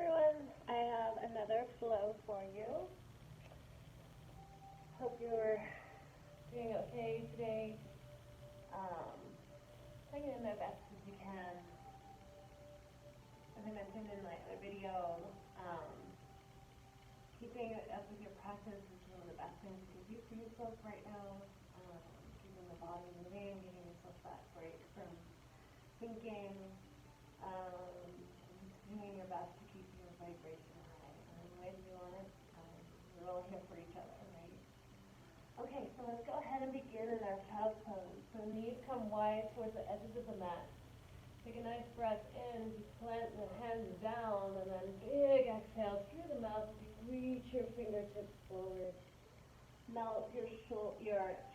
everyone, I have another flow for you. Hope you're doing okay today. Hanging in there best as you can. As I mentioned in my other video, keeping up with your practice is one of the best things you can do for yourself right now. Keeping the body moving, giving yourself that break from thinking, doing your best to keep your vibration high. And the way to do on it, we're all here for each other, right? Okay, so let's go ahead and begin in our child's pose. So knees come wide towards the edges of the mat. Take a nice breath in, you plant the hands down, and then big exhale through the mouth. Reach your fingertips forward. Melt your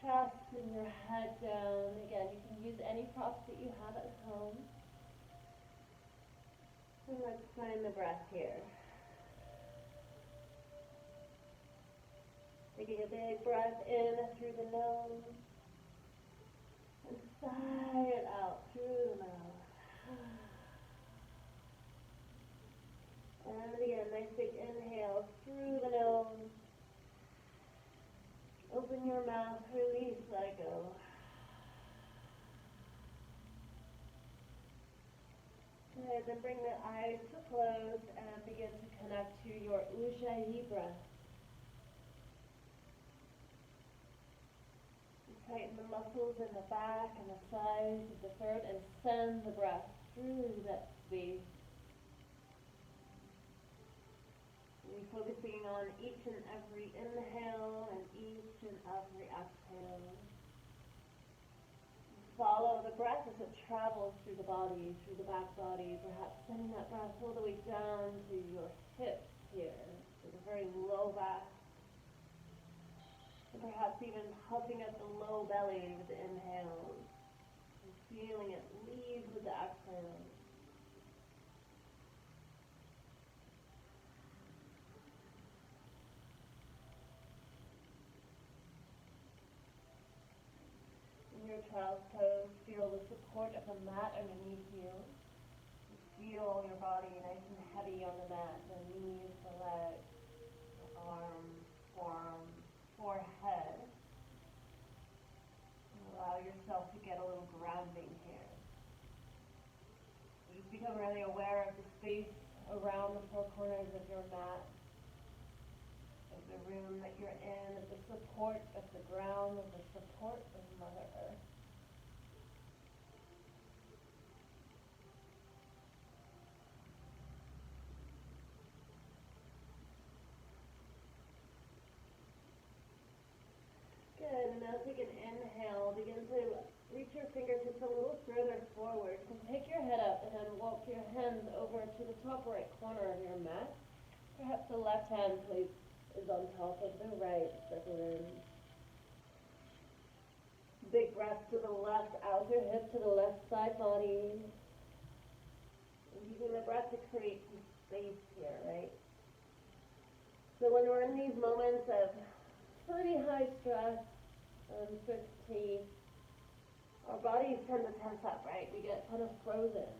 chest and your head down. Again, you can use any props that you have at home. And let's find the breath here. Taking a big breath in through the nose. And sigh it out through the mouth. And again, nice big inhale through the nose. Open your mouth, release, let go. Good, then bring the eyes to close and begin to connect to your Ujjayi breath. Tighten the muscles in the back and the sides of the throat and send the breath through that space. We're focusing on each and every inhale and each and every exhale. Follow the breath as it travels through the body, through the back body, perhaps sending that breath all the way down to your hips here, to the very low back. And perhaps even puffing up the low belly with the inhale, and feeling it leave with the exhale. In your child's pose, feel the support of the mat underneath you. Feel your body nice and heavy on the mat, the knees, the legs, the arms, forearms, forehead. Allow yourself to get a little grounding here. Just become really aware of the space around the four corners of your mat, of the room that you're in, of the support of the ground, of the support of Mother Earth. Good, and now take an inhale. Begin to reach your fingertips a little further forward. So take your head up and then walk your hands over to the top right corner of your mat. Perhaps the left hand is on top of the right. Settle in. Big breath to the left outer hip, to the left side body. And using the breath to create some space here, right? So when we're in these moments of pretty high stress, uncertainty, our bodies tend to tense up, right? We get kind of frozen.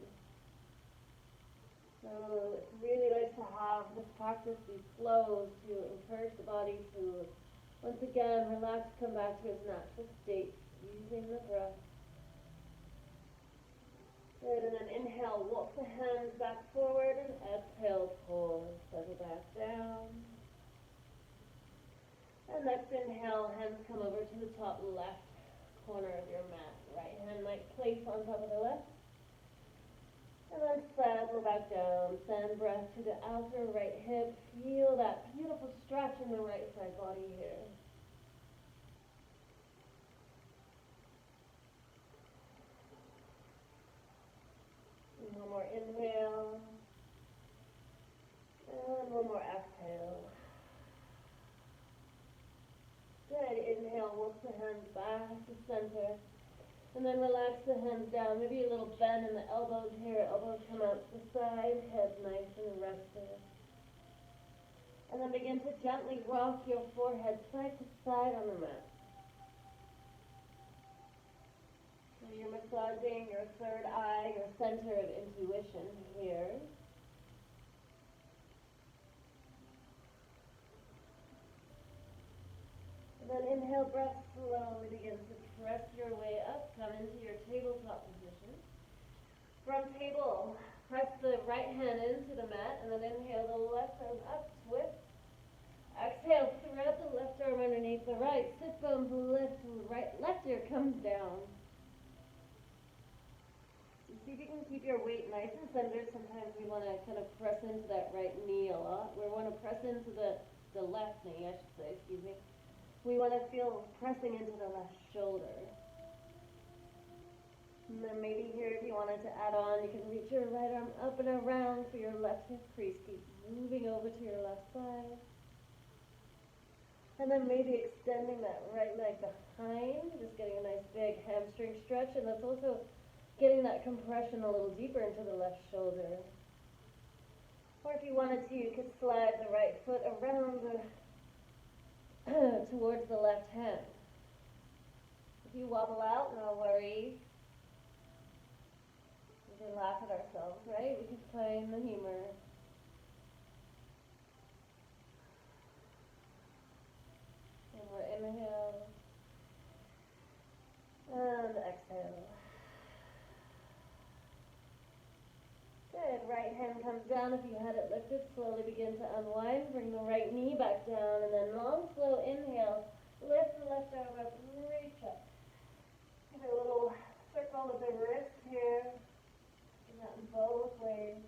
So it's really nice to have this practice, these flows, to encourage the body to, once again, relax, come back to its natural state, using the breath. Good, and then inhale, walk the hands back forward, and exhale, pull, settle back down. And next inhale, hands come over to the top left corner of your mat. Right hand might place on top of the left. And then settle back down. Send breath to the outer right hip. Feel that beautiful stretch in the right side body here. And one more inhale. And one more exhale. Good. Inhale, walk the hands back to center. And then relax the hands down. Maybe a little bend in the elbows here. Elbows come out to the side. Head nice and rested. And then begin to gently rock your forehead side to side on the mat. So you're massaging your third eye, your center of intuition here. inhale breath, slowly begin to press your way up, come into your tabletop position. From table, press the right hand into the mat, and then inhale the left arm up, twist. Exhale, thread the left arm underneath the right, sit bones lift, left ear comes down. See if you can keep your weight nice and centered. Sometimes we want to kind of press into that right knee a lot. We want to press into the left knee, I should say, excuse me. We want to feel pressing into the left shoulder. And then maybe here, if you wanted to add on, you can reach your right arm up and around for your left hip crease. Keep moving over to your left side. And then maybe extending that right leg behind, just getting a nice big hamstring stretch, and that's also getting that compression a little deeper into the left shoulder. Or if you wanted to, you could slide the right foot around towards the left hand. If you wobble out, no worries. We can laugh at ourselves, right? We can find the humor. And we'll inhale. And exhale. Good. Right hand comes down. If you had it lifted, slowly begin to unwind. Bring the right knee back down, and then long, slow inhale. Lift the left arm up, reach up. Give a little circle with the wrist here. Do that in both ways.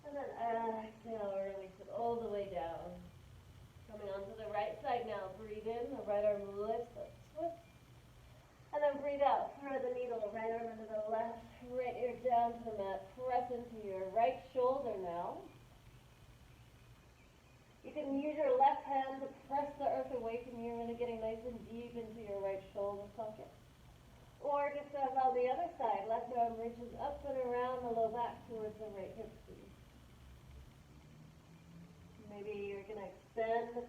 And then exhale, release it all the way down. Coming onto the right side now. Breathe in. The right arm lifts up, twist. And then breathe out, thread the needle, right arm into the left, right ear down to the mat, press into your right shoulder now. You can use your left hand to press the earth away from you, really getting nice and deep into your right shoulder socket. Or just as on the other side, left arm reaches up and around the low back towards the right hip crease. Maybe you're going to extend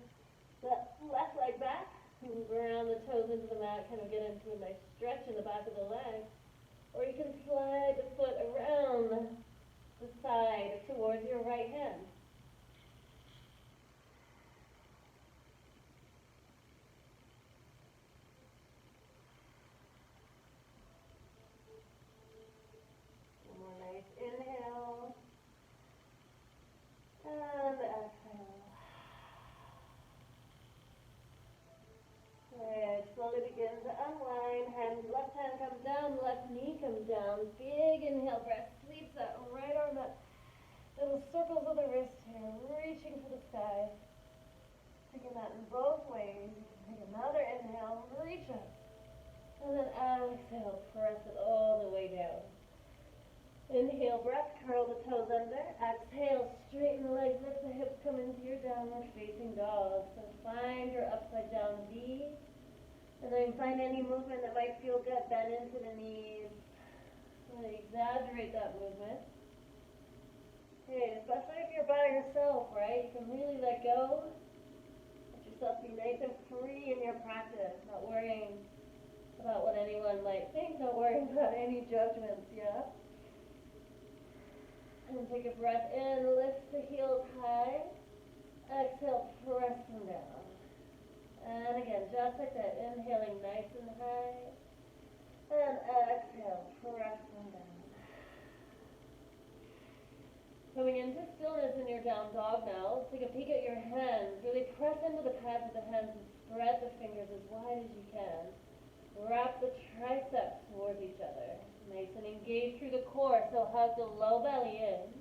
the left leg back. Move around the toes into the mat, kind of get into a nice stretch in the back of the leg. Or you can slide the foot around the side towards your right hand. One more nice inhale. And exhale. Good. Slowly begin to unwind. Left hand comes down, left knee comes down. Big inhale breath. Sweeps that right arm up. Little circles of the wrist here, reaching for the sky. Taking that in both ways. You can take another inhale, reach up. And then exhale, press it all the way down. Inhale breath, curl the toes under. Exhale, straighten the legs, lift the hips, come into your downward facing dog. So find your upside down V. And then find any movement that might feel good. Bend into the knees. Really exaggerate that movement. Okay, especially if you're by yourself, right? You can really let go. Let yourself be nice and free in your practice. Not worrying about what anyone might think. Not worrying about any judgments, yeah? And take a breath in, lift the heels high. Exhale, press them down. And again, just like that, inhaling nice and high. And exhale, press them down. Coming into stillness in your down dog now. Let's take a peek at your hands. Really press into the pads of the hands and spread the fingers as wide as you can. Wrap the triceps towards each other. Nice and engaged through the core, so hug the low belly in.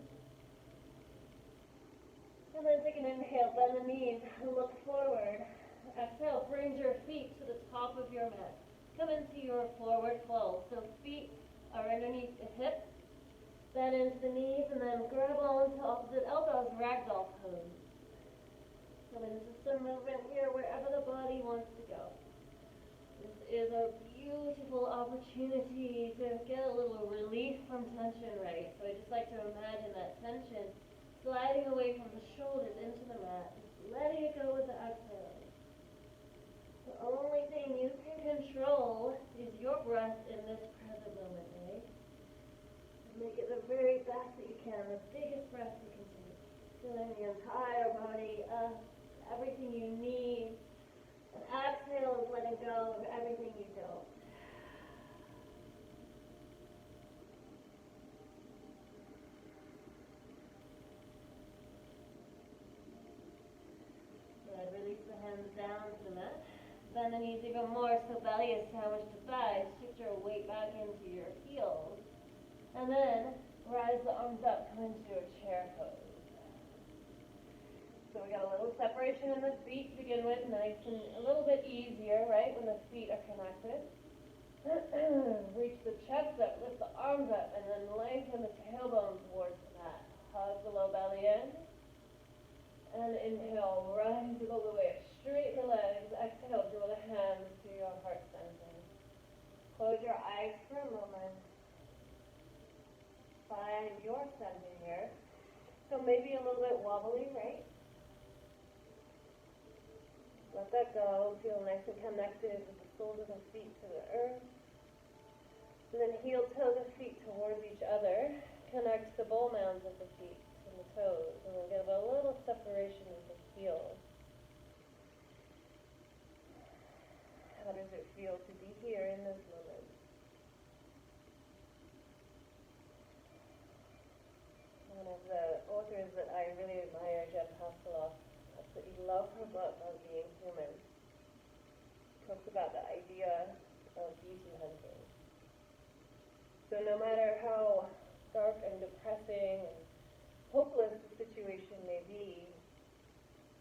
And then take an inhale, bend the knees, look forward. Exhale, bring your feet to the top of your mat. Come into your forward fold. So feet are underneath the hips, bend into the knees, and then grab onto opposite elbows, ragdoll pose. Come into some movement here wherever the body wants to go. This is a beautiful opportunity to get a little relief from tension, right? So I just like to imagine that tension sliding away from the shoulders into the mat, just letting it go with the exhale. The only thing you can control is your breath in this present moment, right? Make it the very best that you can, the biggest breath you can take. Filling the entire body up, everything you need And exhale is letting go of everything you don't. Good. Release the hands down to the mat. Bend the knees even more so belly is sandwiched to thighs. Shift your weight back into your heels. And then rise the arms up, come into your chair pose. So we got a little separation in the feet to begin with, nice and a little bit easier, right, when the feet are connected. Reach the chest up, lift the arms up, and then lengthen the tailbone towards the mat. Hug the low belly in. And inhale, rise all the way up, straighten the legs. Exhale, draw the hands to your heart center. Close your eyes for a moment. Find your center here. So maybe a little bit wobbly, right? Let that go. Feel nice and connected with the soles of the feet to the earth. And then heel toe the feet towards each other. Connect the bowl mounds of the feet and the toes. And we'll give a little separation with the heels. How does it feel to be here in this moment? One of the authors that I really admire, Jeff Hasselhoff, absolutely love her book on being human. Talks about the idea of beauty hunting. So no matter how dark and depressing and hopeless the situation may be,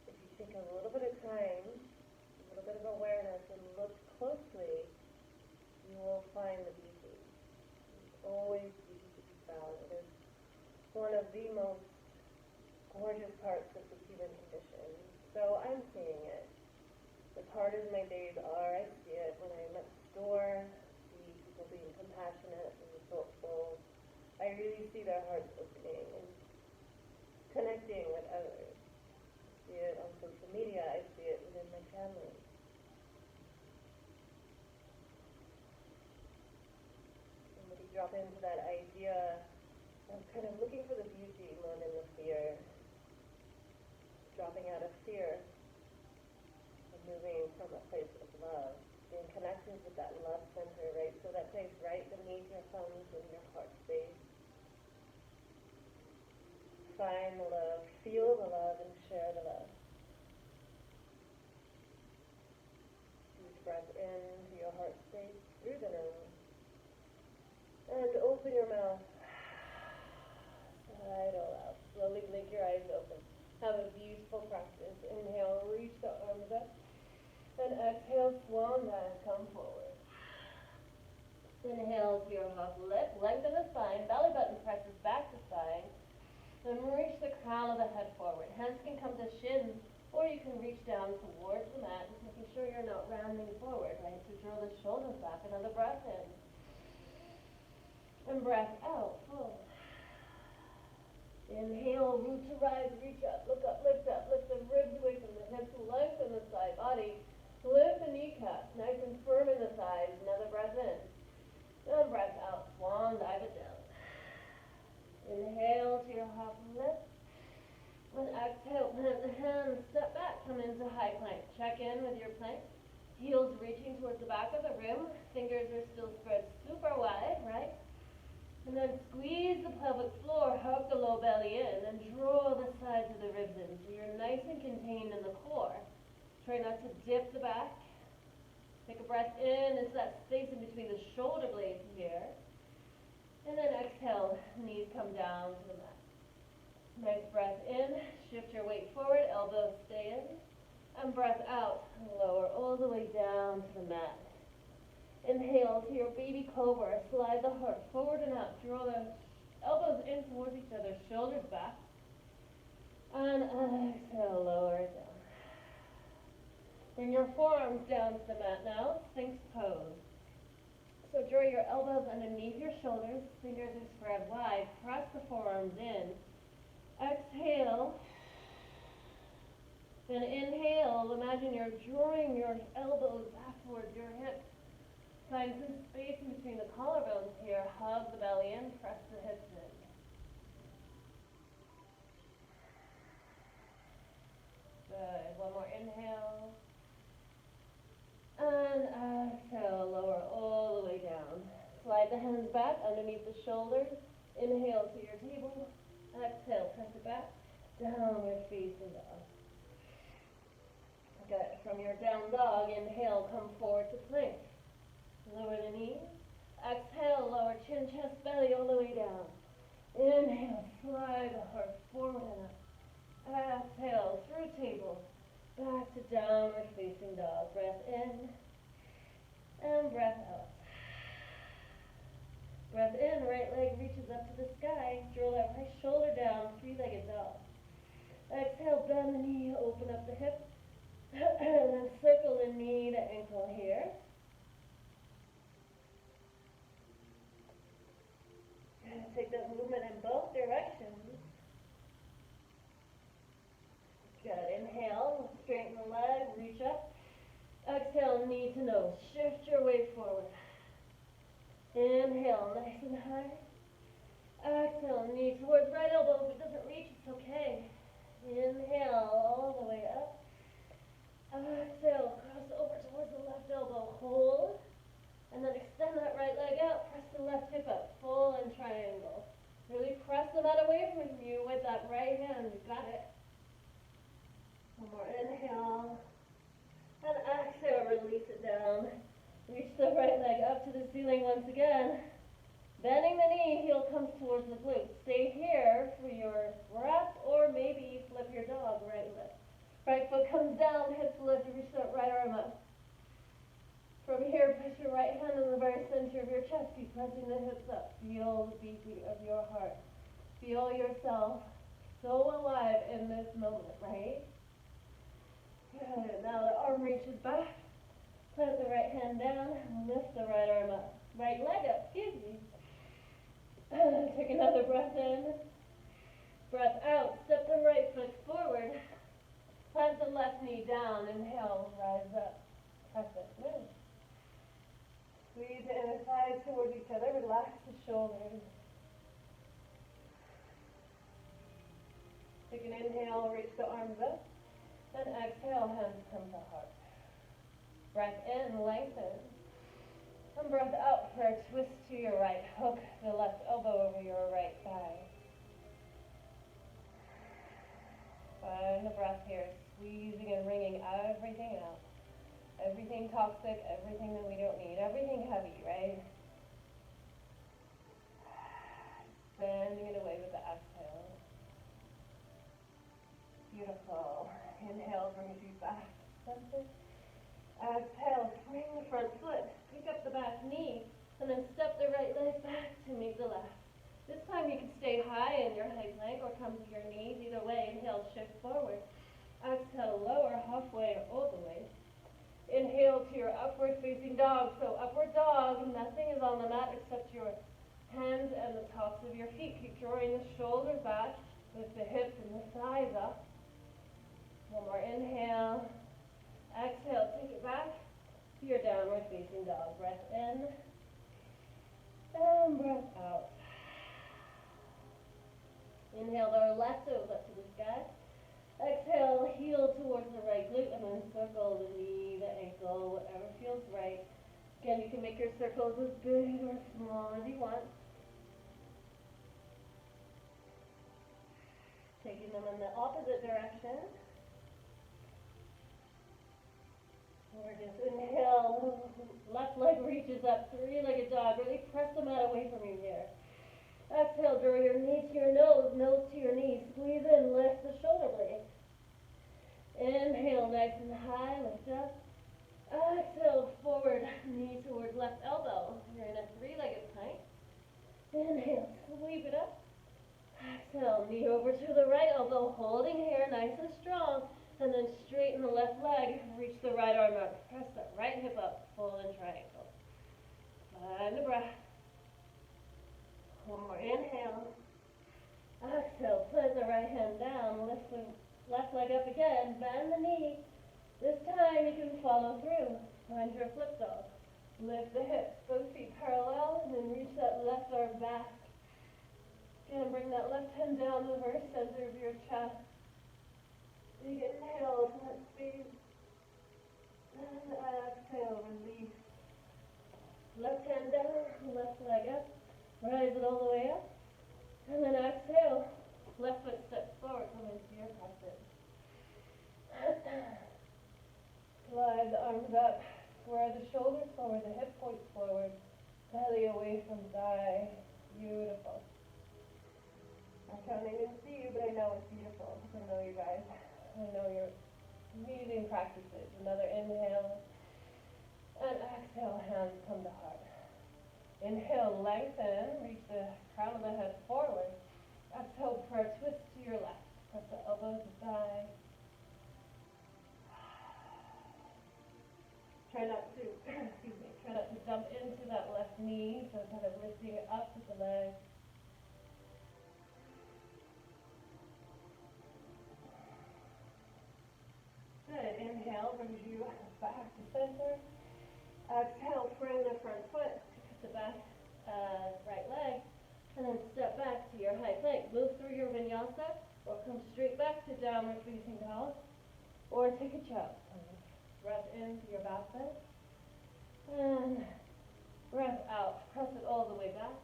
if you take a little bit of time, a little bit of awareness, and look closely, you will find the beauty. There's always beauty to be found. It is one of the most gorgeous parts of the human condition. So I'm seeing it. As hard as my days are, I see it when I'm at the store, see people being compassionate and thoughtful. I really see their hearts opening and connecting with others. I see it on social media. I see it within my family. Somebody drop into that idea of kind of looking for the beauty more than the fear. Dropping out of fear and moving from a place of love. Being connected with that love center, right? So that place right beneath your thumbs in your heart space. Find the love, feel the love, and share the love. Deep breath into your heart space through the nose. And open your mouth. Sidle out. Slowly blink your eyes open. Have a beautiful practice. Inhale, reach the arms up. And exhale, swan dive, come forward. Inhale to your half lip. Lengthen the spine. Belly button presses back to spine. Then reach the crown of the head forward. Hands can come to shins, or you can reach down towards the mat, just making sure you're not rounding forward, right? So draw the shoulders back. Another breath in. And breath out, full. Inhale, root to rise, reach up, look up, lift the ribs away from the hips, lengthen the side body, lift the kneecaps, nice and firm in the thighs, another breath in, and breath out, swan dive it down. Inhale to your half lift, and exhale, plant the hands, step back, come into high plank, check in with your plank, heels reaching towards the back of the room, fingers are still spread super wide, right? And then squeeze the pelvic floor, hug the low belly in, and draw the sides of the ribs in. So you're nice and contained in the core. Try not to dip the back. Take a breath in into that space in between the shoulder blades here. And then exhale, knees come down to the mat. Nice breath in, shift your weight forward, elbows stay in. And breath out, lower all the way down to the mat. Inhale to your baby cobra, slide the heart forward and up, draw the elbows in towards each other, shoulders back, and exhale, lower it down. Bring your forearms down to the mat now, Sphinx pose. So draw your elbows underneath your shoulders, fingers are spread wide, press the forearms in, exhale, then inhale, imagine you're drawing your elbows back towards your hips. Find some space in between the collarbones here. Hug the belly in, press the hips in. Good. One more inhale. hands back underneath the shoulders. Inhale to your table. Exhale, press it back. Downward facing dog. Good. From your down dog, inhale, come forward to plank. Lower the knees. Exhale, lower chin, chest, belly all the way down. Inhale, slide the heart forward and up. Exhale, through table. Back to downward facing dog. Breath in and breath out. Breath in, right leg reaches up to the sky. Draw that right shoulder down, three-legged dog. Exhale, bend the knee, open up the hip. And then circle the knee to ankle here. Take that movement in both directions. Good. Inhale, straighten the leg, reach up. Exhale, knee to nose. Shift your weight forward. Inhale, nice and high. Exhale, knee towards right elbow. If it doesn't reach, it's okay. Inhale, all the way up. Exhale, cross over towards the left elbow. Hold. And then extend that right leg out. Press the left hip up. Full and triangle. Really press the mat away from you with that right hand. You got it. One more inhale. And exhale, release it down. Reach the right leg up to the ceiling once again. Bending the knee, heel comes towards the glute. Stay here for your breath, or maybe flip your dog, right leg. Right foot comes down, hips lift, reach that right arm up. From here, put your right hand in the very center of your chest. Keep pressing the hips up. Feel the beat of your heart. Feel yourself so alive in this moment, right? Good. Now the arm reaches back. Plant the right hand down. Lift the right arm up. Right leg up, excuse me. Take another breath in. Breath out. Step the right foot forward. Plant the left knee down. Inhale, rise up. Press it. Move. Squeeze the inner thighs towards each other. Relax the shoulders. Take an inhale, reach the arms up. Then exhale, hands come to heart. Breath in, lengthen. And breath out for a twist to your right. Hook the left elbow over your right thigh. Find the breath here, squeezing and wringing everything out. Everything toxic, everything that we don't need, everything heavy, right? Bending it away with the exhale. Beautiful. Inhale, brings you back. Center. Exhale, swing the front foot. Pick up the back knee, and then step the right leg back to meet the left. This time you can stay high in your high plank or come to your knees. Either way, inhale, shift forward. Exhale, lower halfway or all the way. Inhale to your upward facing dog. So upward dog, nothing is on the mat except your hands and the tops of your feet. Keep drawing the shoulders back with the hips and the thighs up. One more inhale. Exhale, take it back to your downward facing dog. Breath in and breath out. Inhale the left toes up to the sky. Exhale, heel towards the right glute, and then circle the knee, the ankle, whatever feels right. Again, you can make your circles as big or small as you want. Taking them in the opposite direction. Gorgeous. Inhale, left leg reaches up, three-legged dog. Really press the mat away from you here. Exhale, draw your knee to your nose, nose to your knee. Squeeze in, lift the shoulder blades. Inhale, nice and high, lift up. Exhale, forward, knee towards left elbow. You're in a three-legged plank. Inhale, sweep it up. Exhale, knee over to the right elbow, holding here, nice and strong. And then straighten the left leg, reach the right arm up. Press that right hip up, full and triangle. Find the breath. One more inhale. Exhale, plant the right hand down, lift the left leg up again, bend the knee. This time you can follow through. Find your flip dog. Lift the hips, both feet parallel, and then reach that left arm back. Again, bring that left hand down to the very center of your chest. Big inhale to that space. And exhale, release. Left hand down, left leg up. Rise it all the way up. And then exhale. Left foot steps forward, come into your practice. Slide the arms up. Square the shoulders forward, the hip points forward. Belly away from thigh. Beautiful. I can't even see you, but I know it's beautiful because I know you guys. I know you're amazing practices. Another inhale. And exhale, hands come to heart. Inhale, lengthen, reach the crown of the head forward. Exhale, prayer twist to your left. Press the elbows to thigh. Try not to, try not to dump into that left knee, so kind of lifting it up with the leg. Good. Inhale, brings you back to center. Exhale, frame the front foot, pick up the back right leg, and then step back to your high plank. Move through your vinyasa, or come straight back to downward facing dog, or take a chop. Breath into your back bend, and breath out. Press it all the way back,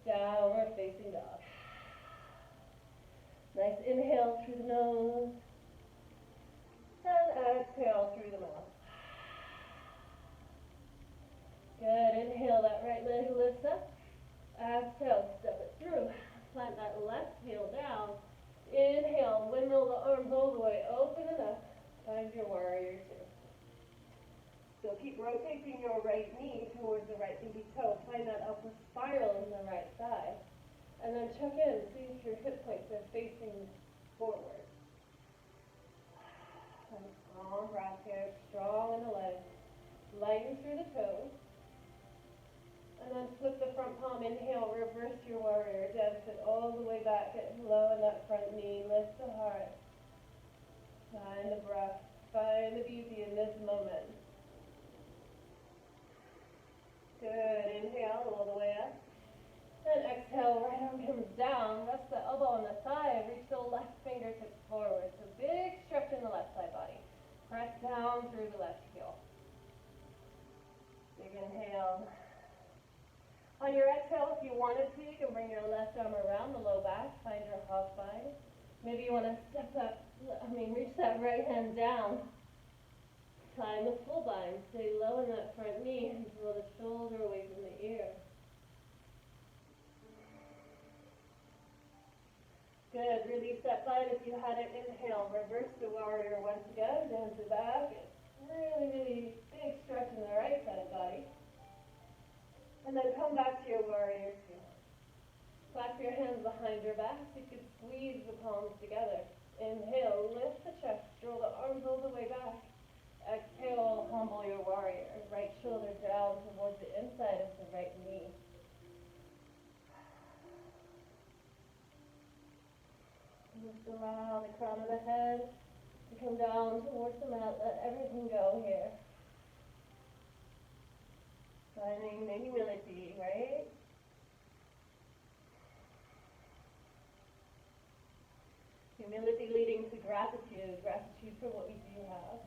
downward facing dog. Nice inhale through the nose, and exhale through the mouth. Good. Inhale, that right leg lifts up. Exhale, step it through. Plant that left heel down. Inhale, windmill the arms all the way open and up. Find your warrior two. So keep rotating your right knee towards the right pinky toe. Find that upward spiral in the right thigh. And then check in. See if your hip points are facing forward. And strong breath here. Strong in the legs. Lighten through the toes. And then flip the front palm. Inhale, reverse your warrior. Dance it all the way back. Get low in that front knee. Lift the heart. Find the breath. Find the beauty in this moment. Good. Inhale all the way up. And exhale, right arm comes down. Rest the elbow on the thigh. Reach the left fingertips forward. So big stretch in the left side body. Press down through the left heel. Big inhale. On your exhale, if you wanted to, you can bring your left arm around the low back. Find your half bind. Maybe you want to step up, reach that right hand down. Find the full bind. Stay low in that front knee and draw the shoulder away from the ear. Good. Release that bind if you had it. Inhale. Reverse the warrior once again. Dance it back. Really, really big stretch in the right side body. And then come back to your warrior two. Clasp your hands behind your back so you can squeeze the palms together. Inhale, lift the chest, draw the arms all the way back. Exhale, humble your warrior. Right shoulder down towards the inside of the right knee. Lift around the crown of the head. You come down towards the mat, let everything go here. Finding the humility, right? Humility leading to gratitude, gratitude for what we do have.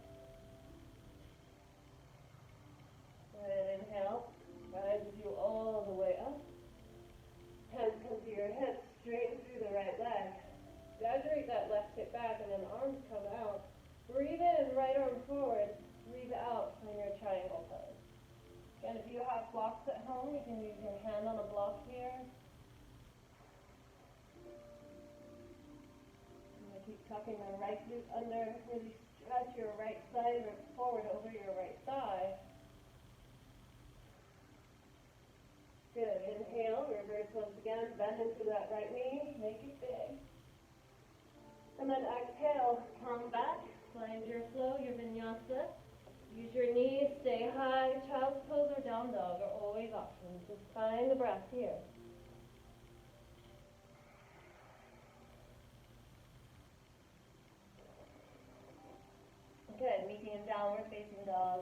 Good, inhale, rises you all the way up. Hands come to your hips, straighten through the right leg. Exaggerate that left hip back and then arms come out. Breathe in, right arm forward. Breathe out, find your triangle pose. Again, if you have blocks at home, you can use your hand on a block here. I'm going to keep tucking the right glute under. Really stretch your right side, rip forward over your right thigh. Good. Inhale, reverse once again. Bend into that right knee. Make it big. And then exhale, come back. Find your flow, your vinyasa. Use your knees, stay high. Child's pose or down dog are always options. Just find the breath here. Good. Medium downward facing dog.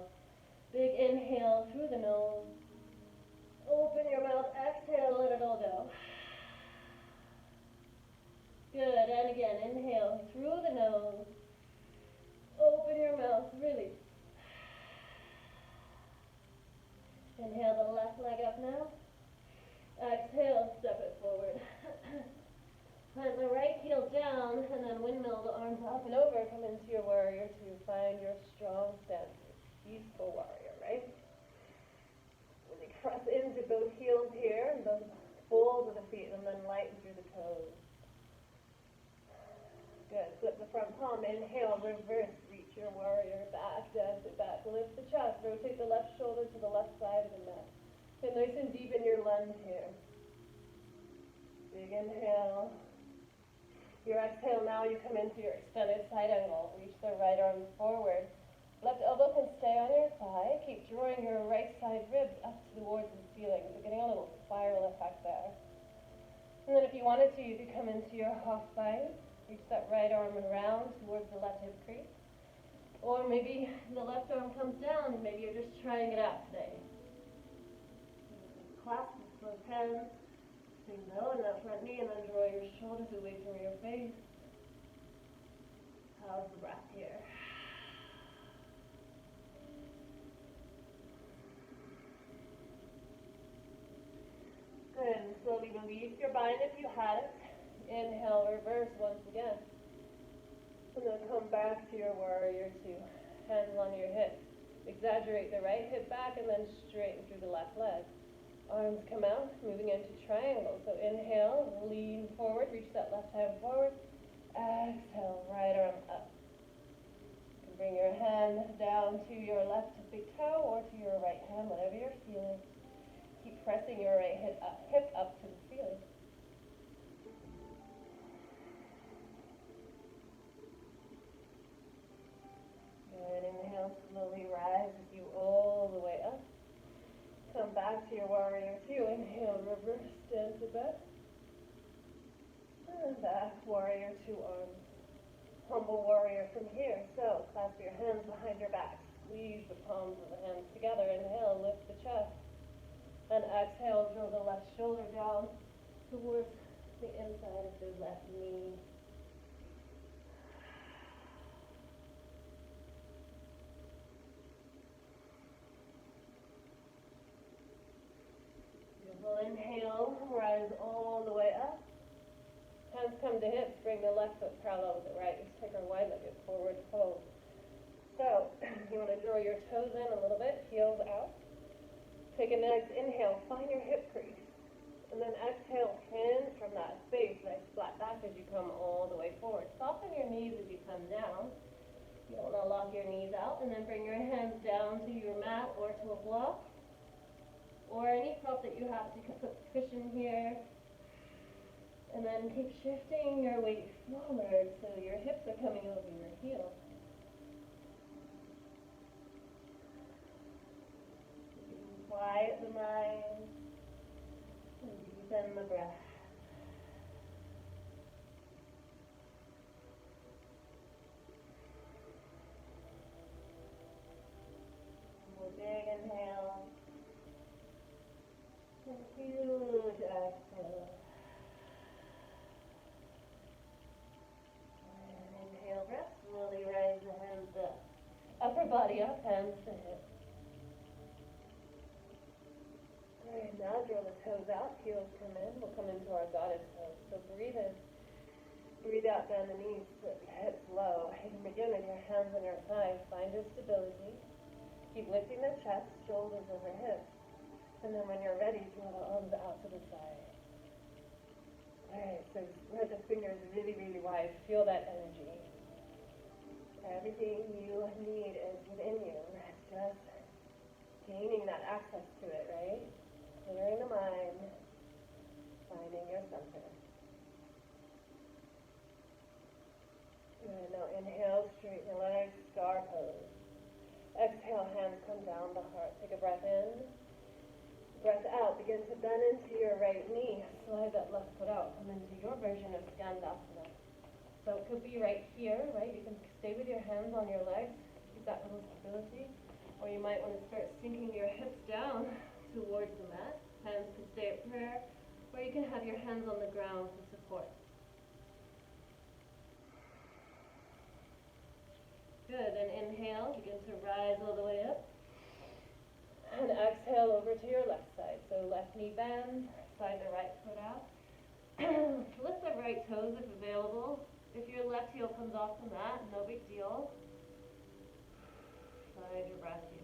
Big inhale through the nose. Open your mouth. Exhale, let it all go. Good. And again, inhale through the nose. Open your mouth, really. Inhale the left leg down, and then windmill the arms up and over, come into your warrior two. Find your strong stance, peaceful warrior, right? Really press into both heels here, and both balls of the feet, and then lighten through the toes. Good. Flip the front palm. Inhale, reverse. Reach your warrior back, dance it back. Lift the chest. Rotate the left shoulder to the left side of the mat. Get nice and deep in your lunge here. Big inhale. Your exhale, now you come into your extended side angle. Reach the right arm forward. Left elbow can stay on your thigh. Keep drawing your right side ribs up towards the ceiling. So getting a little spiral effect there. And then if you wanted to, you could come into your half bind. Reach that right arm around towards the left hip crease. Or maybe the left arm comes down. Maybe you're just trying it out today. Clasp both hands. Sing low in that front knee, and then draw your shoulders away from your face. How's the breath here? Good. And slowly release your bind if you had it. Inhale, reverse once again. And then come back to your warrior two. Hands on your hips. Exaggerate the right hip back and then straighten through the left leg. Arms come out, moving into triangle. So inhale, lean forward, reach that left hand forward. Exhale, right arm up. You can bring your hand down to your left big toe or to your right hand, whatever you're feeling. Keep pressing your right hip up to the ceiling. Good. Inhale, slowly rise with you all the way up. Come back to your warrior two. Inhale, reverse, stand to back. And back, warrior two arms. Humble warrior from here. So, clasp your hands behind your back. Squeeze the palms of the hands together. Inhale, lift the chest. And exhale, draw the left shoulder down towards the inside of the left knee. Inhale, rise all the way up. Hands come to hips, bring the left foot parallel with the right. Just take our wide-legged forward fold. So, you want to draw your toes in a little bit, heels out. Take a nice inhale, find your hip crease. And then exhale, hinge from that space, nice flat back as you come all the way forward. Soften your knees as you come down. You don't want to lock your knees out. And then bring your hands down to your mat or to a block. Or any prop that you have, so you can put cushion here. And then keep shifting your weight forward so your hips are coming over your heels. You can quiet the mind and deepen the breath. More big inhale. Huge exhale. And inhale, breath. Slowly raise the hands up. Upper body up, hands to hips. Alright, now draw the toes out, heels come in. We'll come into our goddess pose. So breathe in. Breathe out, bend the knees, sit hips low. You can begin with your hands on your thighs. Find your stability. Keep lifting the chest, shoulders over hips. And then when you're ready, draw the arms out to the side. Alright, so spread the fingers really, really wide. Feel that energy. Everything you need is within you. It's just gaining that access to it, right? Clearing the mind, finding your center. Good, now inhale, straighten the legs, star pose. Exhale, hands come down the heart. Take a breath in. Breath out, begin to bend into your right knee. Slide that left foot out. Come into your version of Skandasana. So it could be right here, right? You can stay with your hands on your legs. Keep that little stability. Or you might want to start sinking your hips down towards the mat. Hands can stay at prayer. Or you can have your hands on the ground for support. Good, and inhale. Begin to rise all the way up. And exhale over to your left side. So left knee bends, slide the right foot out. Lift the right toes if available. If your left heel comes off the mat, no big deal. Find your breath here.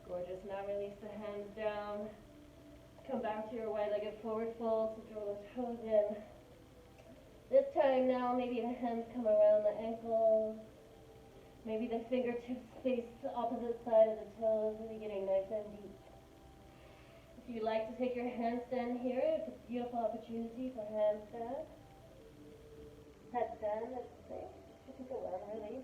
Gorgeous. Now release the hands down. Come back to your wide-legged forward fold, so draw the toes in. This time now, maybe the hands come around the ankles. Maybe the fingertips face the opposite side of the toes, really getting nice and deep. If you like to take your handstand here, it's a beautiful opportunity for handstand. Headstand, let's say. You can go on, really.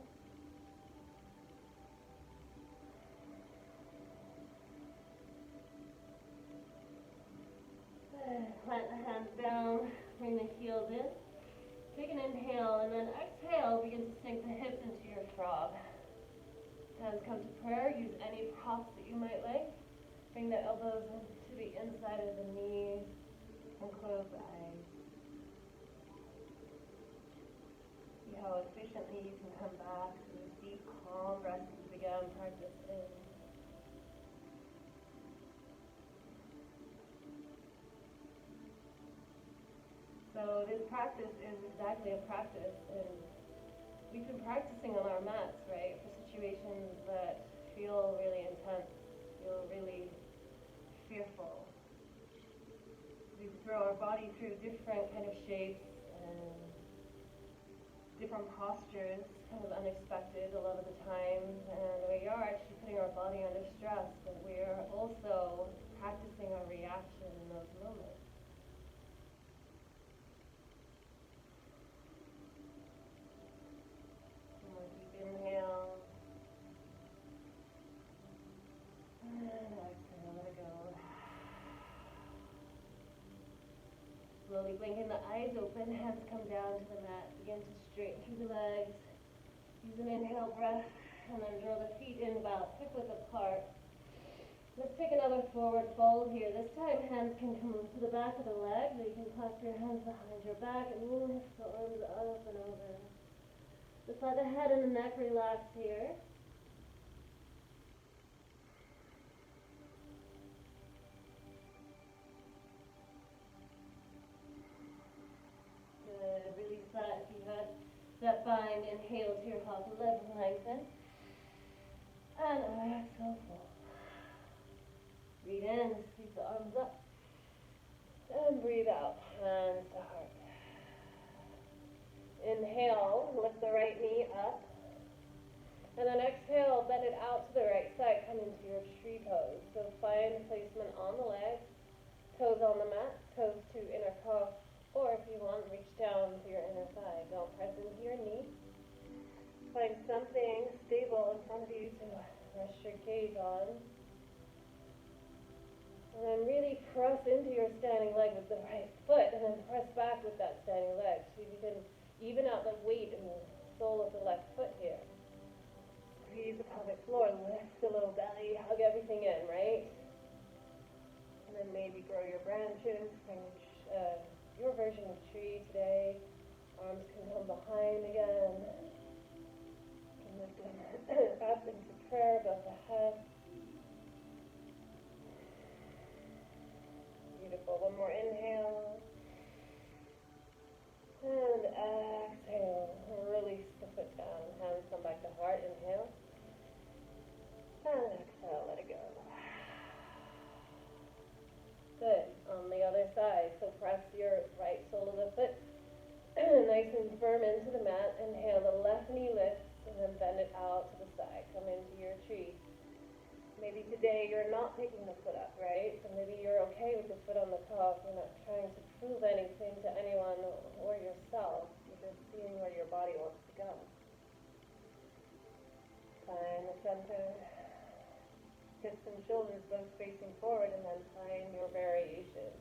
Plant the hands down, bring the heels in. Take an inhale, and then exhale, begin to sink the hips into your frog. Hands come to prayer, use any props that you might like. Bring the elbows to the inside of the knees, and close the eyes. See how efficiently you can come back to this deep, calm breath as you begin practicing. So this practice is exactly a practice, and we've been practicing on our mats, right, for situations that feel really intense, feel really fearful. We throw our body through different kind of shapes and different postures, kind of unexpected a lot of the times, and we are actually putting our body under stress, but we are also practicing our reaction in those moments. Inhale, and exhale, let it go. Slowly blinking the eyes open, hands come down to the mat, begin to straighten through the legs. Use an inhale breath, and then draw the feet in about hip width apart. Let's take another forward fold here. This time hands can come to the back of the leg, so you can clasp your hands behind your back and lift the arms up and over. Just let the head and the neck relax here. Good. Release that if you had that bind. Inhale to your heart, lift, lengthen. And exhale, fold. Breathe in, sweep the arms up. And breathe out, hands to heart. Inhale, lift the right knee up. And then exhale, bend it out to the right side, come into your tree pose. So find placement on the leg, toes on the mat, toes to inner calf, or if you want, reach down to your inner thigh. Don't press into your knee. Find something stable in front of you to rest your gaze on. And then really press into your standing leg with the right foot, and then press back with that standing leg. So you can even out the weight in the sole of the left foot here. Squeeze the pelvic floor, lift the low belly, hug everything in, right? And then maybe grow your branches, bring your version of tree today. Arms can come behind again. You can lift them up into prayer above the head. Beautiful. One more inhale. And exhale. Release the foot down. Hands come back to heart. Inhale. And exhale. Let it go. Good. On the other side. So press your right sole of the foot nice and firm into the mat. Inhale. The left knee lifts and then bend it out to the side. Come into your tree. Maybe today you're not picking the foot up, right? So maybe you're okay with the foot on the calf. You're not trying to prove anything to anyone or yourself. You're just seeing where your body wants to go. Find the center. Hips and shoulders both facing forward, and then find your variation.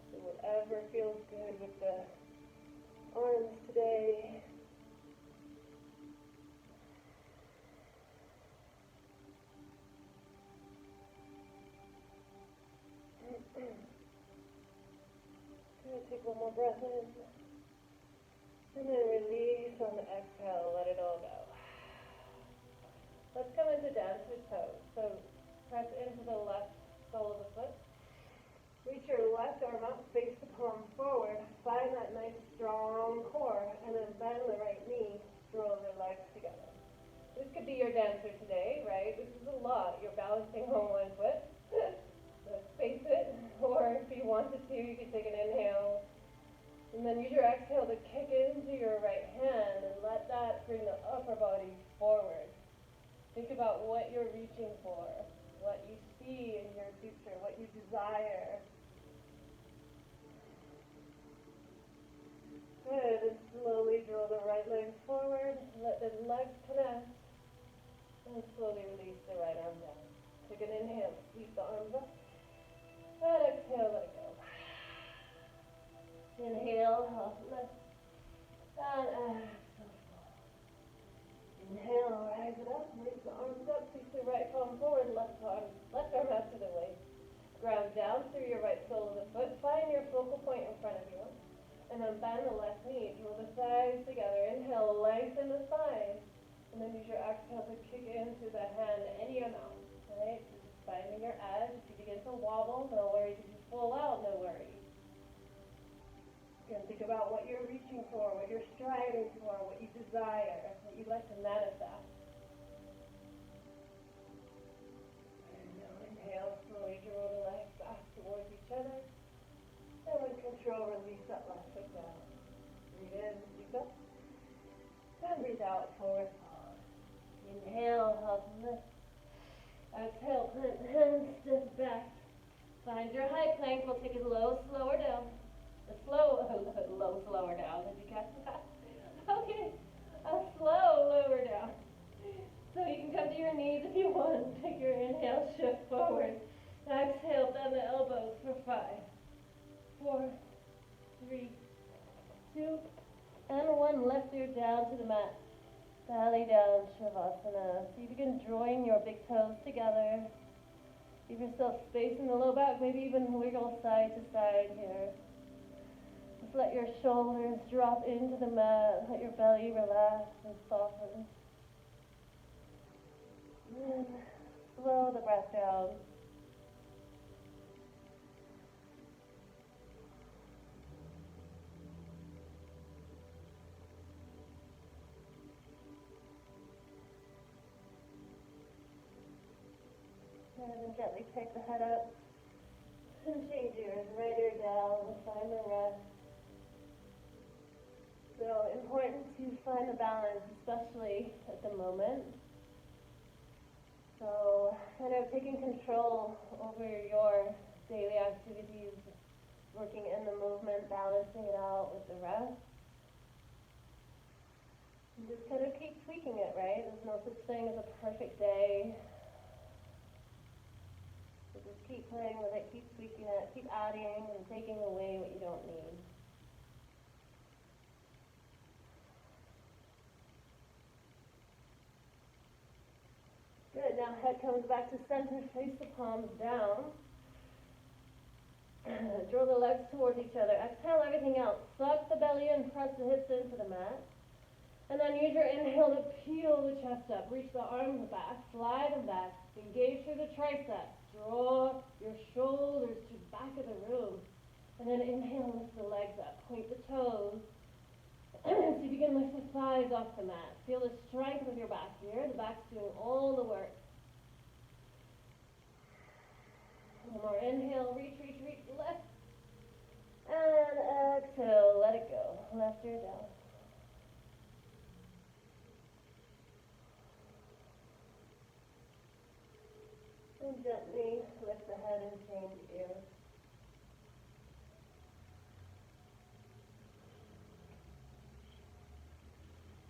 So whatever feels good with the arms today. Good, take one more breath in. And then release on the exhale, let it all go. Let's come into down to toes. So press into the left sole of the foot. Reach your left arm up, face the palm forward. Find that nice strong core, and then bend the right knee. Draw the legs together. This could be your dancer today, right? This is a lot. You're balancing on one foot. Let's face it. Or if you wanted to, you could take an inhale. And then use your exhale to kick into your right hand and let that bring the upper body forward. Think about what you're reaching for, what you see in your future, what you desire. Good, and slowly draw the right leg forward, let the legs connect, and slowly release the right arm down. Take an inhale, sweep the arms up, and exhale, let it go. Inhale, half lift, and exhale. Inhale, rise it up, raise the arms up, sweep the right palm forward, left arm out to the waist. Ground down through your right sole of the foot, find your focal point in front of you. And then bend the left knee, draw the thighs together. Inhale, lengthen the thighs. And then use your exhale to kick into the hand any amount, right? Just finding your edge. If you begin to wobble, no worries. If you pull out, no worries. Again, think about what you're reaching for, what you're striving for, what you desire, what you'd like to manifest. And now inhale, slowly draw the legs back towards each other. And with control, release that left foot down. Breathe in, sweep up. And breathe out, forward fold. Inhale, half lift. Exhale, plant hands, step back. Find your high plank. We'll take it low, slower down. Slower down. Did you catch that? Okay. A slow lower down. So you can come to your knees if you want. Take your inhale, shift forward. Exhale, bend the elbows for 5, 4, 3, 2, and 1. Lift you down to the mat. Belly down, Shavasana. So you begin drawing your big toes together. Give yourself space in the low back. Maybe even wiggle side to side here. Just let your shoulders drop into the mat. Let your belly relax and soften. And slow the breath down. And then gently take the head up and change ears, right ear down, find the rest. So important to find the balance, especially at the moment. So kind of taking control over your daily activities, working in the movement, balancing it out with the rest. And just kind of keep tweaking it, right? There's no such thing as a perfect day. So just keep playing with it, keep tweaking it, keep adding and taking away what you don't need. Good, now head comes back to center, face the palms down. Draw the legs towards each other. Exhale everything out. Suck the belly in, press the hips into the mat. And then use your inhale to peel the chest up. Reach the arms back, slide them back. Engage through the triceps. Draw your shoulders to the back of the room. And then inhale, lift the legs up. Point the toes. So you begin to lift the thighs off the mat. Feel the strength of your back here. The back's doing all the work. One more inhale, reach, lift. And exhale, let it go. Left ear down. And gently lift the head and change ears.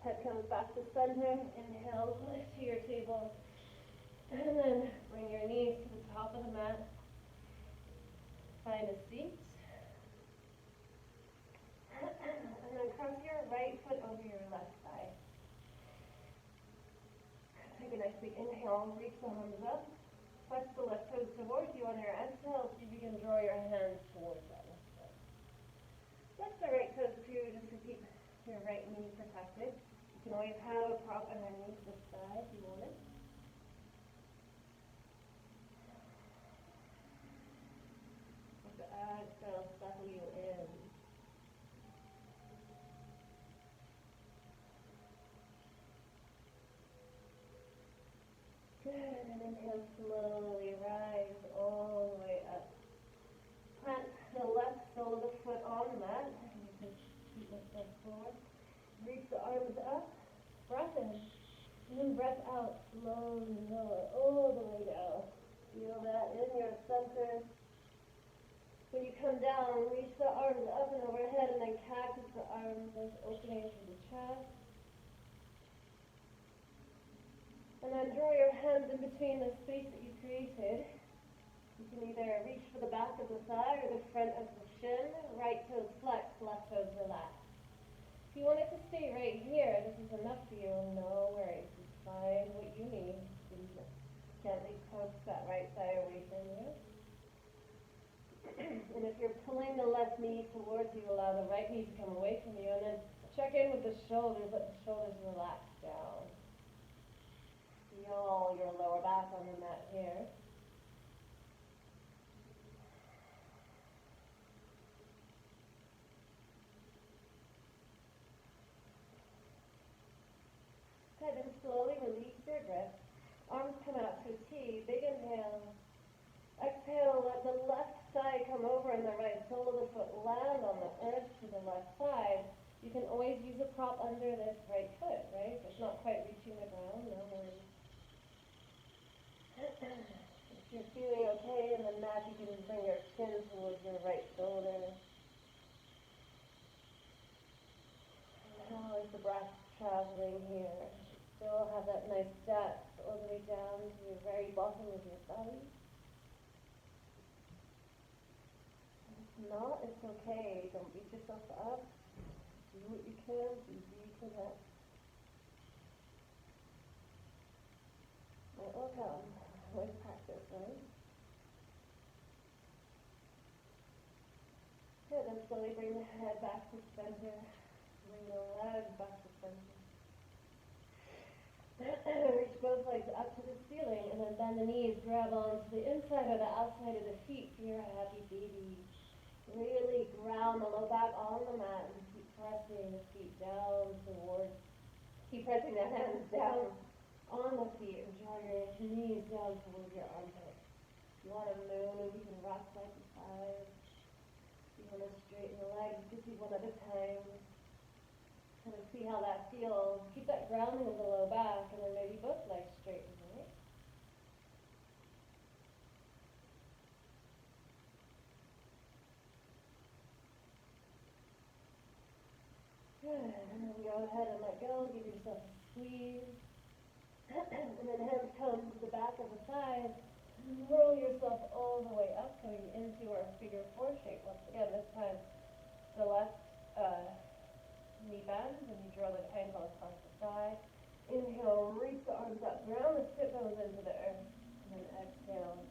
Head comes back to center. Inhale, lift to your table. And then bring your knees to the top of the mat. Find a seat. And then cross your right foot over your left thigh. Take a nice big inhale, reach the arms up. Flex the left toes towards you on your exhale, so you can draw your hands towards that left foot. Flex the right toes too, just to keep your right knee protected. You can always have a prop underneath this thigh if you want it. With the Inhale, slowly rise all the way up. Plant the left sole of the foot on the mat. You can keep myself forward. Reach the arms up. Breath in. And then breath out. Slowly lower all the way down. Feel that in your center. When you come down, reach the arms up and overhead, and then cactus the arms as opening to the chest. And then draw your hands in between the space that you created. You can either reach for the back of the thigh or the front of the shin. Right toes flex, left toes relax. If you want it to stay right here, this is enough for you. No worries. Just find what you need. Gently coax that right thigh away from you. And if you're pulling the left knee towards you, allow the right knee to come away from you. And then check in with the shoulders. Let the shoulders relax down. Feel your lower back on the mat here. Good, and slowly release your grip. Arms come out to a T. Big inhale. Exhale, let the left side come over and the right sole of the foot land on the edge to the left side. You can always use a prop under this right foot, right? If it's not quite reaching the ground, no worries. If you're feeling okay in the mat, you can bring your chin towards your right shoulder. And how is the breath traveling here? Still have that nice depth all the way down to the very bottom of your belly. If not, it's okay. Don't beat yourself up. Do what you can. Do you connect. It will come with practice, right? Good, and slowly bring the head back to center. Bring the legs back to center. Reach both legs up to the ceiling, and then bend the knees. Grab onto the inside or the outside of the feet for your happy baby. Really ground the low back on the mat and keep pressing the feet down towards, keep pressing the hands down on the feet and draw your knees down towards your armpits. If you want to move, you can rock side to side. If you want to straighten the legs, just do one at a time. Kind of see how that feels. Keep that grounding of the low back, and then maybe both legs straighten, right? Good, and then go ahead and let go, give yourself a squeeze. And then hands come to the back of the thighs. Roll yourself all the way up, coming into our figure four shape. Once again, this time the left knee bends, and you draw the ankle across the thigh. Inhale, reach the arms up, ground the sit bones into the earth, and then exhale,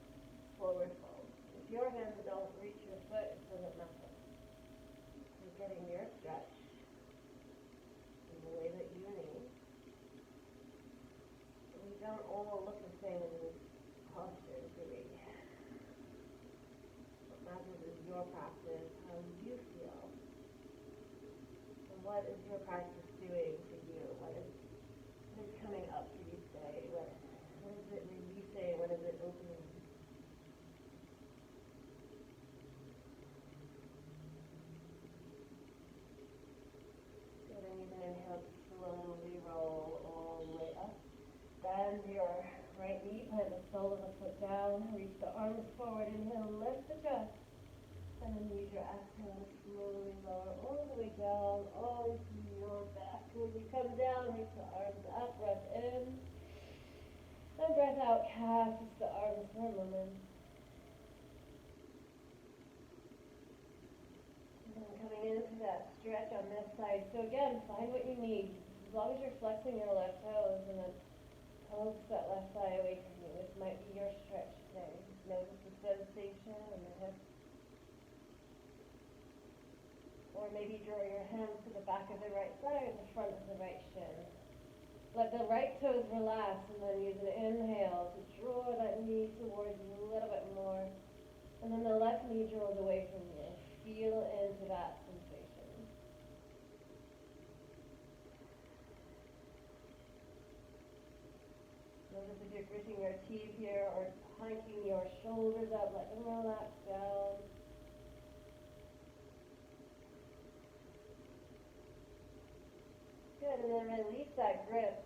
forward fold. If your hands don't reach your foot, it doesn't matter. You're getting your stretch in the way that you need. We don't all look the same in this posture, do we? What matters is your practice, how you feel. And what is your practice doing for you? What is coming up for you today? What is it releasing? What is it opening? Good, and you can inhale, slowly roll all the way up. Bend your right knee, plant the sole of the foot down, reach the arms forward, inhale, lift the chest, and then use your exhale to slowly lower all the way down, all into your back. When you come down, reach the arms up, breath in, and breath out, cactus the arms for a moment. And then coming into that stretch on this side. So again, find what you need. As long as you're flexing your left toes, and then coax that left thigh away from you. This might be your stretch today. Notice the sensation in the hips. Or maybe draw your hands to the back of the right thigh or the front of the right shin. Let the right toes relax, and then use an inhale to draw that knee towards you a little bit more. And then the left knee draws away from you. Feel into that sensation. Notice if you're you're gritting your teeth here or hiking your shoulders up, let them relax down. Good, and then release that grip.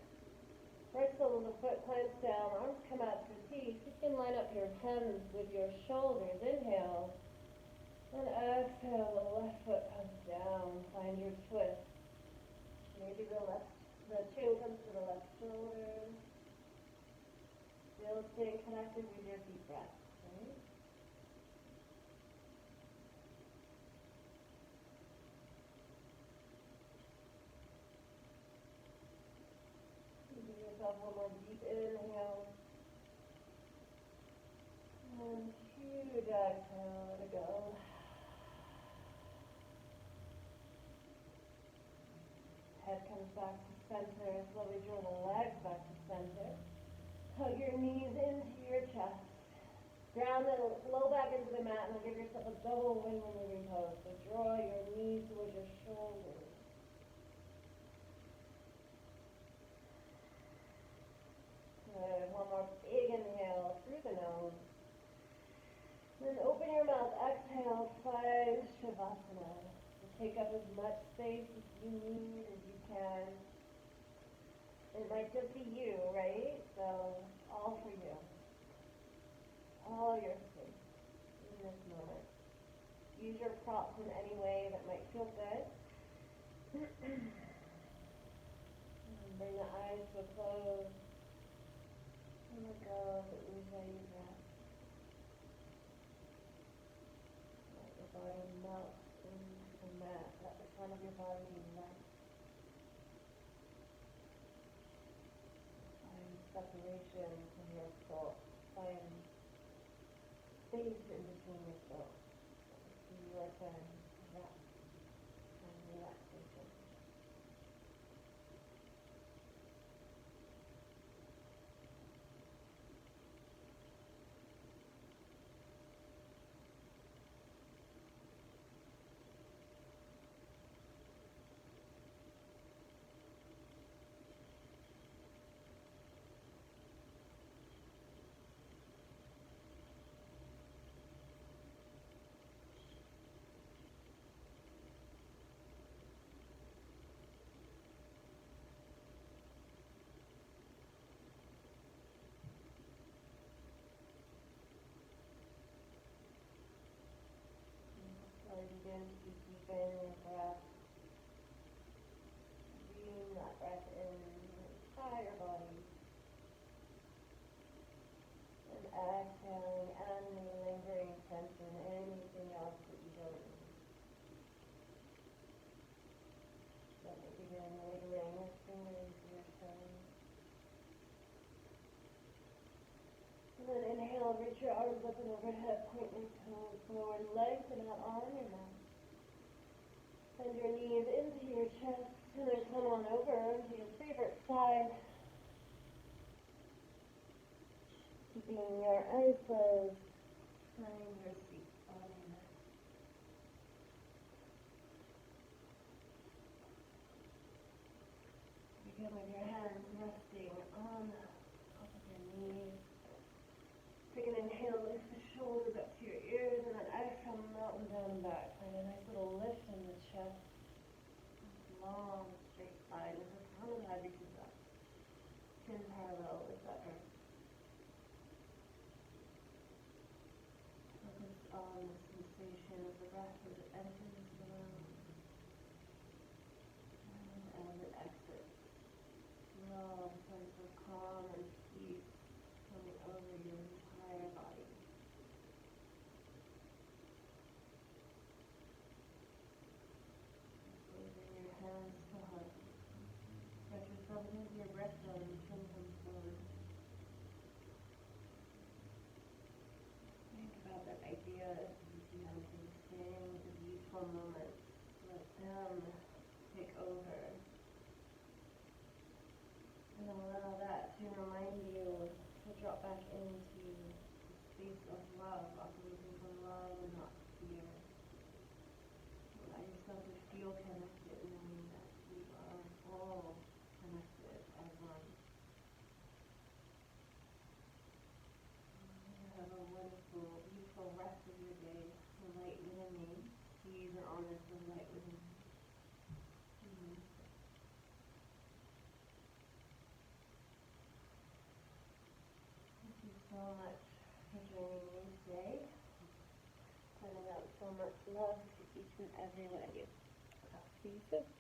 First sole of the foot plants down, arms come out through teeth. You can line up your hands with your shoulders. Inhale. And exhale, the left foot comes down. Find your twist. Maybe the chin comes to the left shoulder. Still stay connected with your deep breath. Right? Give yourself one more deep inhale. And huge exhale, let it go. Head comes back to center. Slowly draw the legs back to center. Hug your knees into your chest. Ground the low back into the mat and give yourself a double wing moving pose. So draw your knees towards your shoulders. Good. One more big inhale through the nose. Then open your mouth. Exhale. Find Shavasana. Take up as much space as you need as you can. It might just be you, right? So, all for you. All your space in this moment. Use your props in any way that might feel good. Bring the eyes to a close. And let go of the ujjayi breath. Let your body melt into the mat. Let the front of your body be light. Find separation from your soul. Find space in between your soul. It's your turn to rest and relaxation. Begin to deepen your breath. Breathe that breath in your entire body. And exhaling any lingering tension, anything else that you don't need. Let it begin wiggling your fingers, your toes. And then inhale, reach your arms up and overhead, point your toes forward, lengthen out on your mat. Send your knees into your chest, and then come on over to your favorite side. Keeping your eyes closed, find your seat on your mat. Begin with your hands resting on top of your knees. Take an inhale, lift the shoulders up to your ears, and then exhale, melt them down and back. Find a nice little lift in the chest. Long, straight spine. With the front of the head reaches up. Chin parallel with that earth. Focus on the sensation of the breath as it enters the lungs and as it exits. Feel a sense of calm and peace coming over your entire body. Raising your hands to heart. Stretch yourself into your breath zone and chin comes forward. Think about that idea of Vinyasa, staying with the beautiful moments. Let them take over. And allow that to remind you to drop back into the space of love, operating from love and not fear. Allow yourself to feel connected, knowing that we are all connected as one. you're honest and right with him. Thank you so much for joining me today. Sending out so much love to each and every one of you. I'll see you soon.